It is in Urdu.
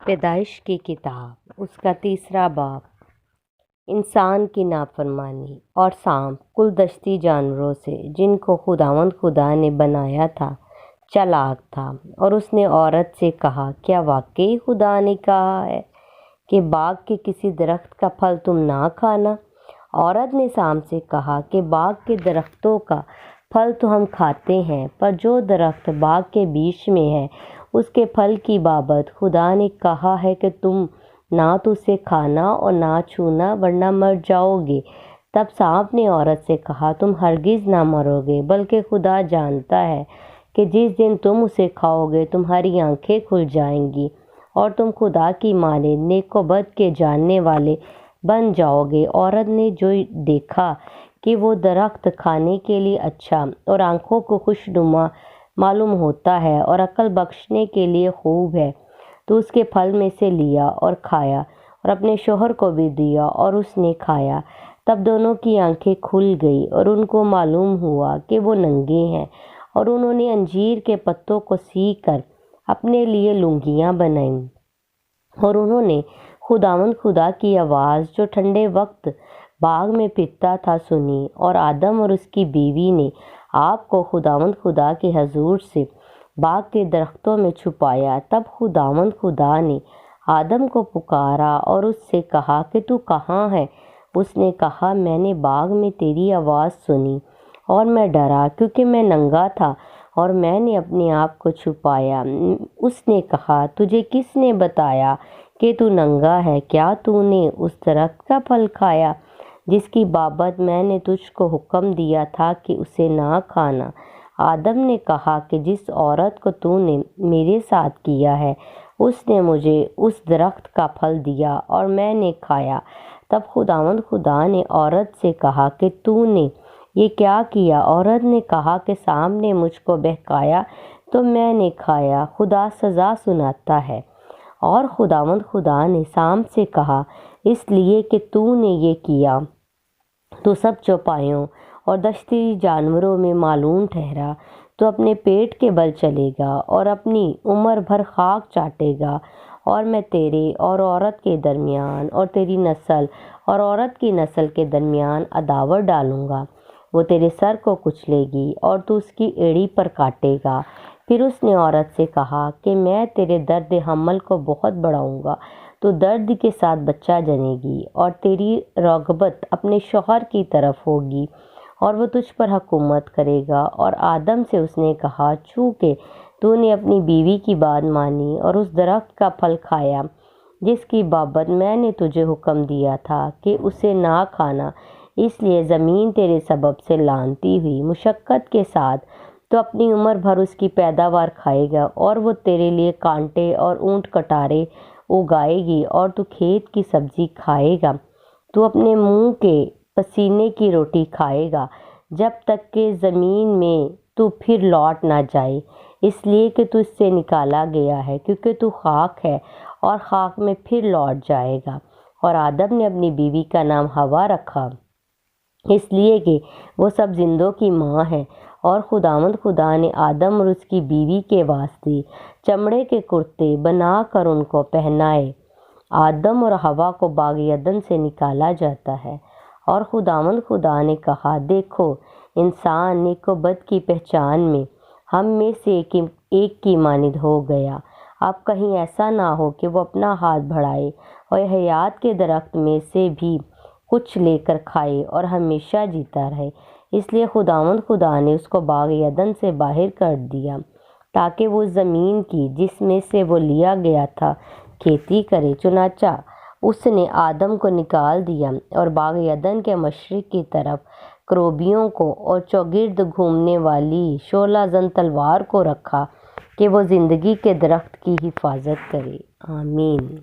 پیدائش کی کتاب اس کا 3 باب انسان کی نافرمانی اور سانپ کل دشتی جانوروں سے جن کو خداوند خدا نے بنایا تھا چالاک تھا، اور اس نے عورت سے کہا، کیا واقعی خدا نے کہا ہے کہ باغ کے کسی درخت کا پھل تم نہ کھانا؟ عورت نے سانپ سے کہا کہ باغ کے درختوں کا پھل تو ہم کھاتے ہیں، پر جو درخت باغ کے بیچ میں ہے اس کے پھل کی بابت خدا نے کہا ہے کہ تم نہ تو اسے کھانا اور نہ چھونا ورنہ مر جاؤ گے۔ تب سانپ نے عورت سے کہا، تم ہرگز نہ مرو گے، بلکہ خدا جانتا ہے کہ جس دن تم اسے کھاؤ گے تمہاری آنکھیں کھل جائیں گی اور تم خدا کی مانند نیک و بد کے جاننے والے بن جاؤ گے۔ عورت نے جو دیکھا کہ وہ درخت کھانے کے لیے اچھا اور آنکھوں کو خوشنما معلوم ہوتا ہے اور عقل بخشنے کے لیے خوب ہے، تو اس کے پھل میں سے لیا اور کھایا اور اپنے شوہر کو بھی دیا اور اس نے کھایا۔ تب دونوں کی آنکھیں کھل گئی اور ان کو معلوم ہوا کہ وہ ننگے ہیں، اور انہوں نے انجیر کے پتوں کو سی کر اپنے لیے لنگیاں بنائیں، اور انہوں نے خداوند خدا کی آواز جو ٹھنڈے وقت باغ میں پھرتا تھا سنی، اور آدم اور اس کی بیوی نے آپ کو خداوند خدا کے حضور سے باغ کے درختوں میں چھپایا۔ تب خداوند خدا نے آدم کو پکارا اور اس سے کہا کہ تو کہاں ہے؟ اس نے کہا، میں نے باغ میں تیری آواز سنی اور میں ڈرا کیونکہ میں ننگا تھا اور میں نے اپنے آپ کو چھپایا۔ اس نے کہا، تجھے کس نے بتایا کہ تو ننگا ہے؟ کیا تو نے اس درخت کا پھل کھایا جس کی بابت میں نے تجھ کو حکم دیا تھا کہ اسے نہ کھانا؟ آدم نے کہا کہ جس عورت کو تو نے میرے ساتھ کیا ہے اس نے مجھے اس درخت کا پھل دیا اور میں نے کھایا۔ تب خداوند خدا نے عورت سے کہا کہ تو نے یہ کیا کیا؟ عورت نے کہا کہ سانپ نے مجھ کو بہکایا تو میں نے کھایا۔ خدا سزا سناتا ہے۔ اور خداوند خدا نے سانپ سے کہا، اس لیے کہ تو نے یہ کیا تو سب چوپایوں اور دشتی جانوروں میں معلوم ٹھہرا، تو اپنے پیٹ کے بل چلے گا اور اپنی عمر بھر خاک چاٹے گا، اور میں تیرے اور عورت کے درمیان اور تیری نسل اور عورت کی نسل کے درمیان عداوت ڈالوں گا، وہ تیرے سر کو کچلے گی اور تو اس کی ایڑی پر کاٹے گا۔ پھر اس نے عورت سے کہا کہ میں تیرے درد حمل کو بہت بڑھاؤں گا، تو درد کے ساتھ بچہ جنے گی، اور تیری رغبت اپنے شوہر کی طرف ہوگی اور وہ تجھ پر حکومت کرے گا۔ اور آدم سے اس نے کہا، چونکہ تو نے اپنی بیوی کی بات مانی اور اس درخت کا پھل کھایا جس کی بابت میں نے تجھے حکم دیا تھا کہ اسے نہ کھانا، اس لیے زمین تیرے سبب سے لعنتی ہوئی مشقت کے ساتھ تو اپنی عمر بھر اس کی پیداوار کھائے گا، اور وہ تیرے لیے کانٹے اور اونٹ کٹارے اگائے گی اور تو کھیت کی سبزی کھائے گا۔ تو اپنے منہ کے پسینے کی روٹی کھائے گا جب تک کہ زمین میں تو پھر لوٹ نہ جائے، اس لیے کہ تو اس سے نکالا گیا ہے، کیونکہ تو خاک ہے اور خاک میں پھر لوٹ جائے گا۔ اور آدم نے اپنی بیوی کا نام حوا رکھا، اس لیے کہ وہ سب زندوں کی ماں ہے۔ اور خداوند خدا نے آدم اور اس کی بیوی کے واسطے چمڑے کے کرتے بنا کر ان کو پہنائے۔ آدم اور حوا کو باغ عدن سے نکالا جاتا ہے، اور خداوند خدا نے کہا، دیکھو انسان نیک و بد کی پہچان میں ہم میں سے ایک کی مانند ہو گیا۔ اب کہیں ایسا نہ ہو کہ وہ اپنا ہاتھ بڑھائے اور حیات کے درخت میں سے بھی کچھ لے کر کھائے اور ہمیشہ جیتا رہے۔ اس لیے خداوند خدا نے اس کو باغ عدن سے باہر کر دیا تاکہ وہ زمین کی جس میں سے وہ لیا گیا تھا کھیتی کرے۔ چنانچہ اس نے آدم کو نکال دیا اور باغ عدن کے مشرق کی طرف کروبیوں کو اور چوگرد گھومنے والی شعلہ زن تلوار کو رکھا کہ وہ زندگی کے درخت کی حفاظت کرے۔ آمین۔